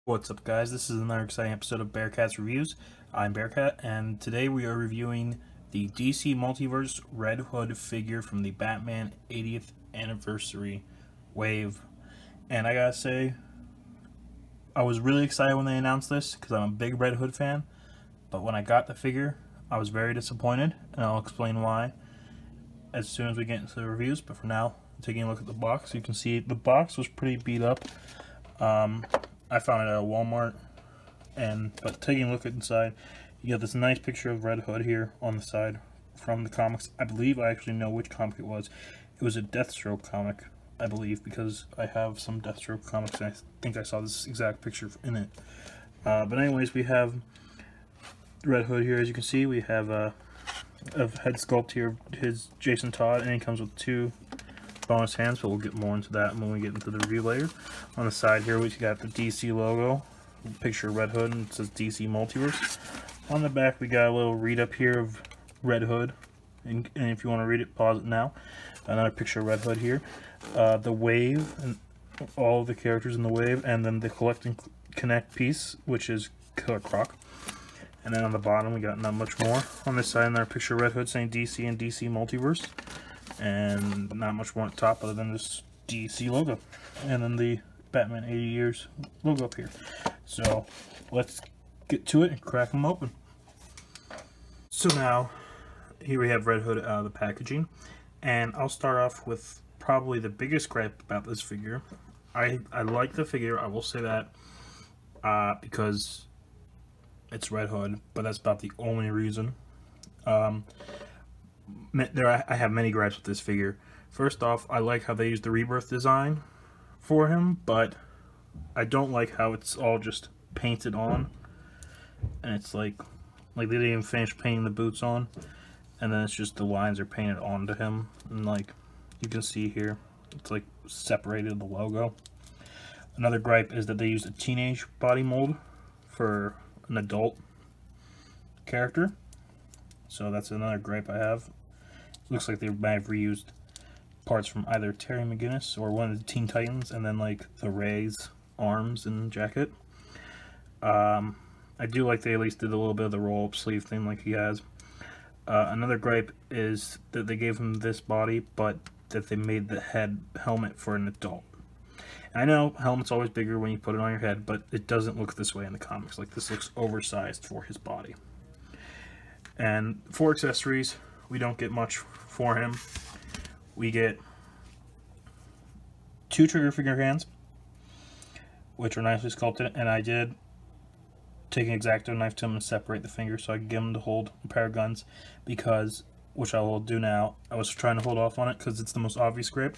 What's up, guys? This is another exciting episode of Bearcat's Reviews. I'm Bearcat, and today we are reviewing the DC Multiverse Red Hood figure from the Batman 80th Anniversary Wave. And I gotta say, I was really excited when they announced this because I'm a big Red Hood fan, but when I got the figure, I was very disappointed, and I'll explain why as soon as we get into the reviews. But for now, taking a look at the box, you can see the box was pretty beat up. I found it at Walmart, but taking a look at inside, you got this nice picture of Red Hood here on the side from the comics. I believe I actually know which comic it was. It was a Deathstroke comic, I believe, because I have some Deathstroke comics, and I think I saw this exact picture in it. But anyways, we have Red Hood here. As you can see, we have a head sculpt here, his Jason Todd, and he comes with two bonus hands, but we'll get more into that when we get into the review later. On the side here, we got the DC logo, picture of Red Hood, and it says DC Multiverse. On the back, we got a little read up here of Red Hood, and if you want to read it, pause it now. Another picture of Red Hood here. The Wave, and all of the characters in the Wave, and then the Collect and Connect piece, which is Killer Croc. And then on the bottom, we got not much more. On this side, another picture of Red Hood saying DC and DC Multiverse. And not much more on top other than this DC logo, and then the Batman 80 years logo up here. So let's get to it and crack them open. So now here we have Red Hood out of the packaging, and I'll start off with probably the biggest gripe about this figure. I like the figure, I will say that, because it's Red Hood, but that's about the only reason. I have many gripes with this figure. First off, I like how they used the rebirth design for him, but I don't like how it's all just painted on, and it's like they didn't even finish painting the boots on, and then it's just the lines are painted onto him, and like you can see here, it's like separated the logo. Another gripe is that they used a teenage body mold for an adult character, so that's another gripe I have. Looks like they might have reused parts from either Terry McGinnis or one of the Teen Titans, and then like the Ray's arms and jacket. I do like they at least did a little bit of the roll-up sleeve thing like he has. Another gripe is that they gave him this body, but that they made the helmet for an adult. And I know helmet's always bigger when you put it on your head, but it doesn't look this way in the comics. Like, this looks oversized for his body. And for accessories, we don't get much for him. We get two trigger finger hands, which are nicely sculpted, and I did take an X-Acto knife to him and separate the fingers so I could get him to hold a pair of guns, because, which I will do now, I was trying to hold off on it because it's the most obvious grip,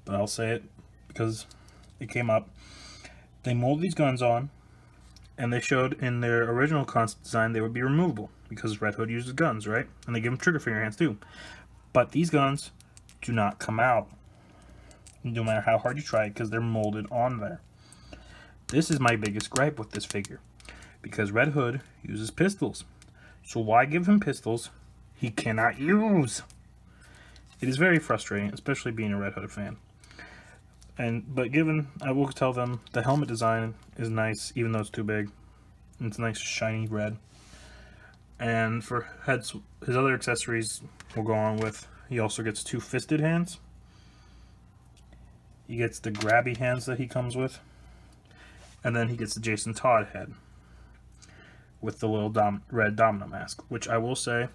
but I'll say it because it came up. They molded these guns on, and they showed in their original concept design they would be removable, because Red Hood uses guns, right? And they give him trigger finger hands too. But these guns do not come out, no matter how hard you try it, because they're molded on there. This is my biggest gripe with this figure, because Red Hood uses pistols. So why give him pistols he cannot use? It is very frustrating, especially being a Red Hood fan. But given, I will tell them, the helmet design is nice, even though it's too big. It's nice shiny red. And for his other accessories, we'll go on with, he also gets two fisted hands. He gets the grabby hands that he comes with. And then he gets the Jason Todd head with the little red domino mask, which I will say,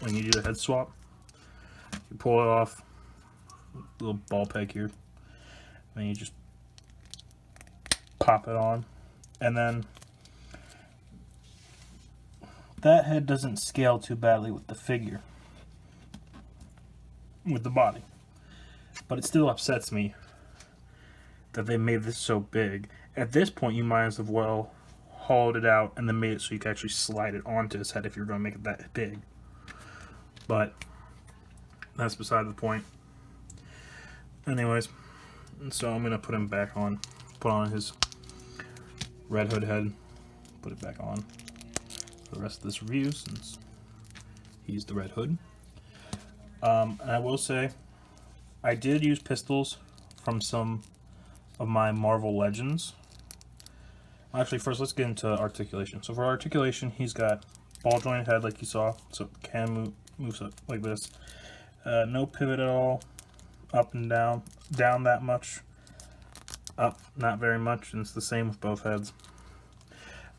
when you do the head swap, you pull it off, little ball peg here, and you just pop it on, and then that head doesn't scale too badly with the figure, with the body, but it still upsets me that they made this so big. At this point, you might as well hollowed it out and then made it so you could actually slide it onto his head if you're going to make it that big. But that's beside the point. Anyways, so I'm going to put him back on, put on his Red Hood head, put it back on for the rest of this review since he's the Red Hood. And I will say, I did use pistols from some of my Marvel Legends, Actually, first let's get into articulation. So for articulation, he's got ball jointed head like you saw, so it can move up like this. No pivot at all, up and down that much, up not very much, and it's the same with both heads.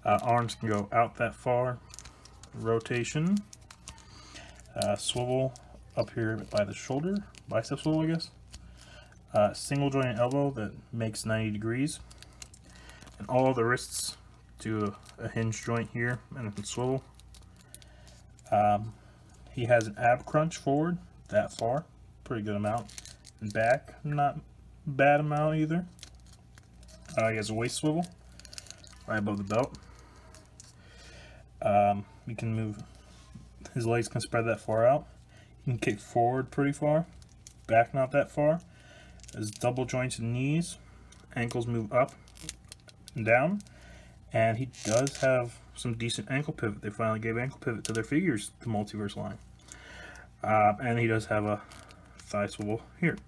Arms can go out that far, rotation, swivel up here by the shoulder, bicep swivel I guess, single joint elbow that makes 90 degrees, and all the wrists do a hinge joint here and it can swivel. He has an ab crunch forward that far, pretty good amount, and back not bad amount either. He has a waist swivel right above the belt. He can move, his legs can spread that far out. He can kick forward pretty far, back not that far. His double joints and knees, ankles move up and down, and he does have some decent ankle pivot. They finally gave ankle pivot to their figures, the Multiverse line. And he does have a thigh swivel here.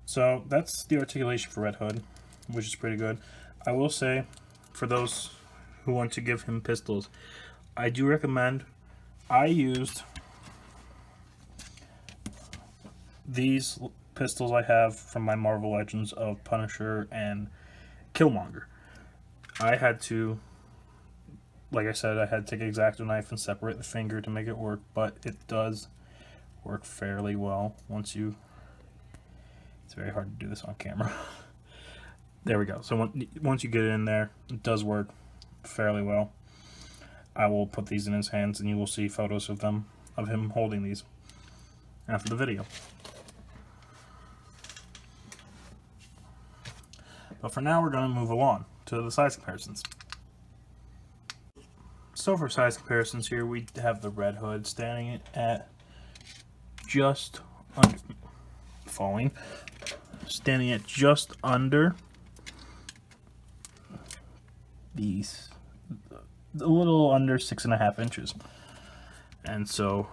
So that's the articulation for Red Hood, which is pretty good. I will say, for those who want to give him pistols, I do recommend, I used these pistols I have from my Marvel Legends of Punisher and Killmonger. I had to, like I said, I had to take an X-Acto knife and separate the finger to make it work, but it does work fairly well once you, it's very hard to do this on camera. There we go. So once you get it in there, it does work fairly well. I will put these in his hands and you will see photos of them, of him holding these after the video. But for now, we're going to move along to the size comparisons. So for size comparisons here, we have the Red Hood standing at just under, standing at just under these, a little under 6.5 inches. And so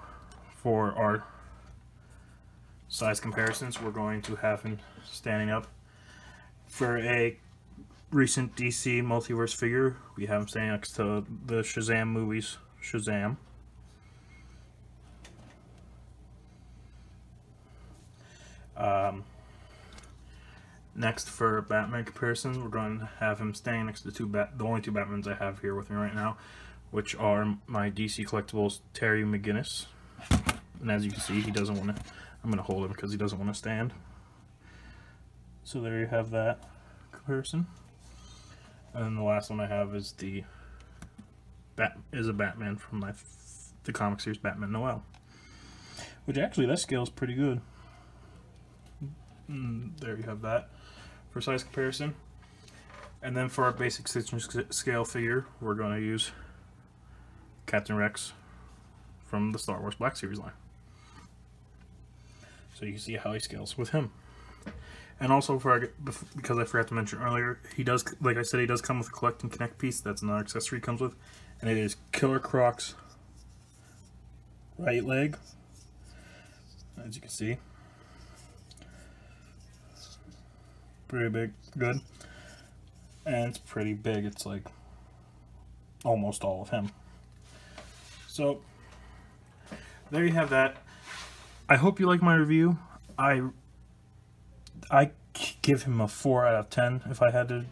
for our size comparisons, we're going to have him standing up. For a recent DC Multiverse figure, we have him standing next to the Shazam movies, Shazam. Next, for Batman comparison, we're going to have him standing next to the only two Batmans I have here with me right now, which are my DC Collectibles Terry McGinnis. And as you can see, he doesn't want to, I'm going to hold him because he doesn't want to stand. So there you have that comparison. And then the last one I have is a Batman from the comic series Batman Noel, which actually that scale is pretty good. There you have that for size comparison. And then for our basic 6-inch scale figure, we're going to use Captain Rex from the Star Wars Black Series line. So you can see how he scales with him. And also, because I forgot to mention earlier, he does, like I said, he does come with a collect and connect piece. That's another accessory he comes with, and it is Killer Croc's right leg, as you can see. Pretty big, good, and it's pretty big. It's like almost all of him. So there you have that. I hope you like my review. I give him a 4 out of 10 if I had to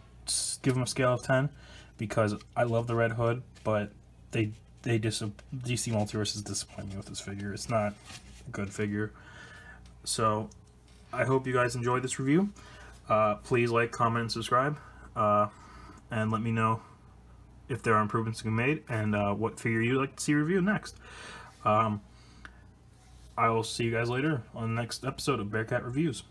give him a scale of 10, because I love the Red Hood, but DC Multiverse is disappointing me with this figure. It's not a good figure. So I hope you guys enjoyed this review. Please like, comment, and subscribe, and let me know if there are improvements to be made and what figure you'd like to see reviewed next. I will see you guys later on the next episode of Bearcat Reviews.